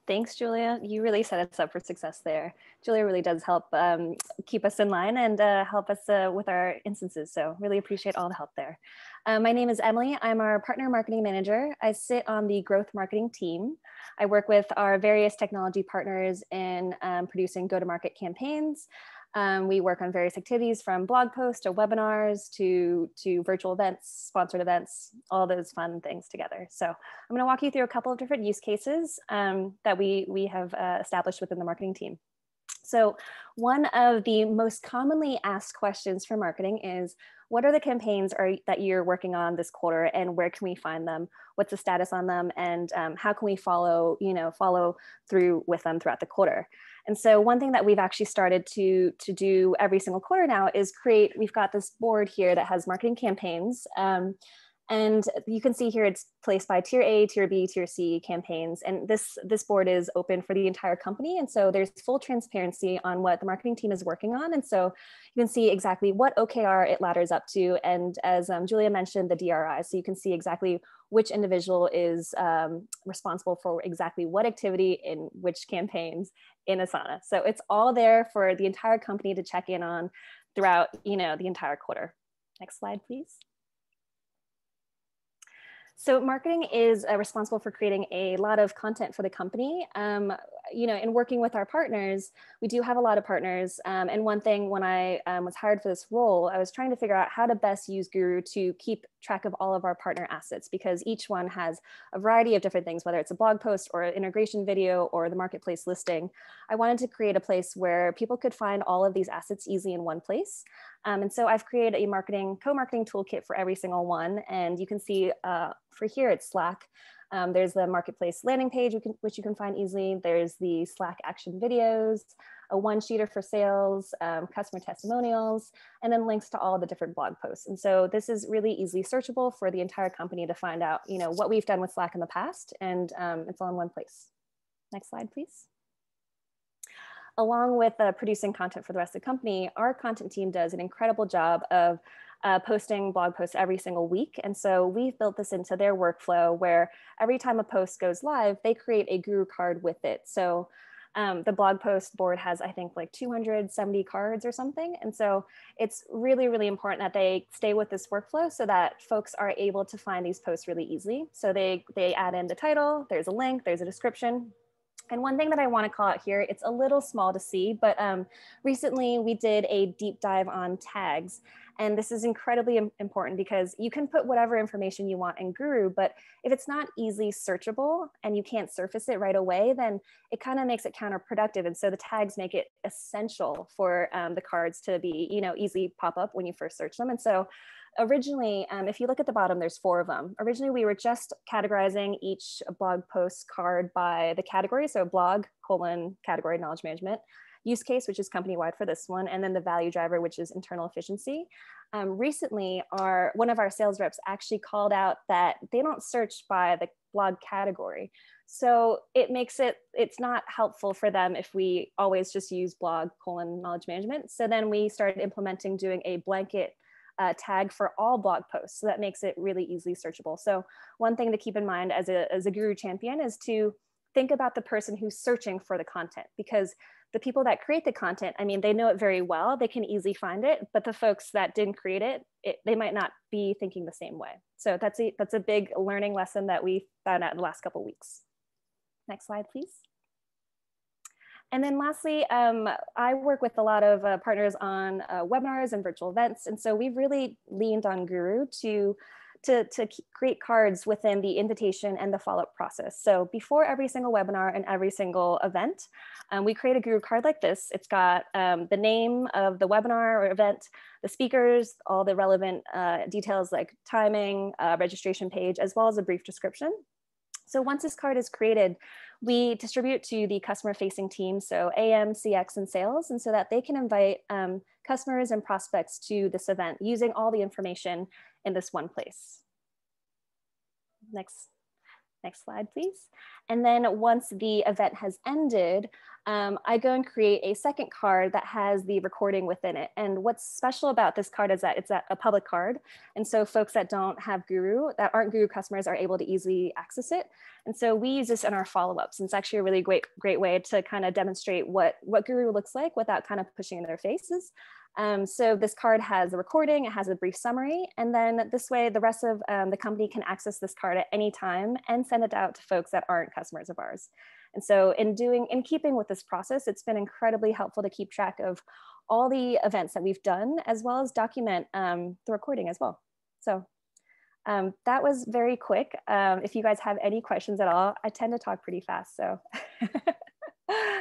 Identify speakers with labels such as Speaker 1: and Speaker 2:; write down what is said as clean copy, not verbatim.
Speaker 1: Thanks, Julia. You really set us up for success there. Julia really does help keep us in line and help us with our instances. So really appreciate all the help there. My name is Emily. I'm our partner marketing manager. I sit on the growth marketing team. I work with our various technology partners in producing go-to-market campaigns. We work on various activities from blog posts to webinars to virtual events, sponsored events, all those fun things together. So I'm going to walk you through a couple of different use cases that we have established within the marketing team. So one of the most commonly asked questions for marketing is, what are the campaigns that you're working on this quarter, and where can we find them? What's the status on them, and how can we follow through with them throughout the quarter? And so one thing that we've actually started to do every single quarter now is we've got this board here that has marketing campaigns. And you can see here it's placed by tier A, tier B, tier C campaigns. And this board is open for the entire company. And so there's full transparency on what the marketing team is working on. And so you can see exactly what OKR it ladders up to. And as Julia mentioned, the DRI. So you can see exactly which individual is responsible for exactly what activity in which campaigns in Asana. So it's all there for the entire company to check in on throughout, the entire quarter. Next slide, please. So marketing is responsible for creating a lot of content for the company. In working with our partners, we do have a lot of partners. And one thing when I was hired for this role, I was trying to figure out how to best use Guru to keep track of all of our partner assets, because each one has a variety of different things, whether it's a blog post or an integration video or the marketplace listing. I wanted to create a place where people could find all of these assets easily in one place. And so I've created a co-marketing toolkit for every single one. And you can see for here, it's Slack. There's the marketplace landing page, which you can find easily. There's the Slack action videos, a one-sheeter for sales, customer testimonials, and then links to all the different blog posts. And so this is really easily searchable for the entire company to find out, what we've done with Slack in the past, and it's all in one place. Next slide, please. Along with producing content for the rest of the company, our content team does an incredible job of posting blog posts every single week. And so we've built this into their workflow where every time a post goes live, they create a Guru card with it. So the blog post board has, I think, like 270 cards or something. And so it's really, really important that they stay with this workflow so that folks are able to find these posts really easily. So they add in the title, there's a link, there's a description. And one thing that I want to call out here, it's a little small to see, but recently we did a deep dive on tags. And this is incredibly important because you can put whatever information you want in Guru, but if it's not easily searchable and you can't surface it right away, then it kind of makes it counterproductive. And so the tags make it essential for the cards to be, easily pop up when you first search them. And so originally, if you look at the bottom, there's 4 of them. Originally, we were just categorizing each blog post card by the category. So blog, category, knowledge management, use case, which is company-wide for this one, and then the value driver, which is internal efficiency. Recently, one of our sales reps actually called out that they don't search by the blog category. So it's not helpful for them if we always just use blog, knowledge management. So then we started implementing doing a blanket tag for all blog posts. So that makes it really easily searchable. So one thing to keep in mind as a Guru champion is to think about the person who's searching for the content, because the people that create the content, they know it very well, they can easily find it, but the folks that didn't create it, they might not be thinking the same way. So that's a big learning lesson that we found out in the last couple of weeks. Next slide, please. And then lastly, I work with a lot of partners on webinars and virtual events. And so we've really leaned on Guru to create cards within the invitation and the follow-up process. So before every single webinar and every single event, we create a Guru card like this. It's got the name of the webinar or event, the speakers, all the relevant details like timing, registration page, as well as a brief description. So once this card is created, we distribute to the customer-facing team, so AM, CX, and sales, and so that they can invite customers and prospects to this event using all the information in this one place. Next slide, please. And then once the event has ended, I go and create a second card that has the recording within it. And what's special about this card is that it's a public card. And so folks that don't have Guru, that aren't Guru customers, are able to easily access it. And so we use this in our follow-ups. And it's actually a really great way to kind of demonstrate what Guru looks like without kind of pushing in their faces. So this card has a recording, it has a brief summary, and then this way the rest of the company can access this card at any time and send it out to folks that aren't customers of ours. And so in keeping with this process, it's been incredibly helpful to keep track of all the events that we've done, as well as document the recording as well. So that was very quick. If you guys have any questions at all, I tend to talk pretty fast, so.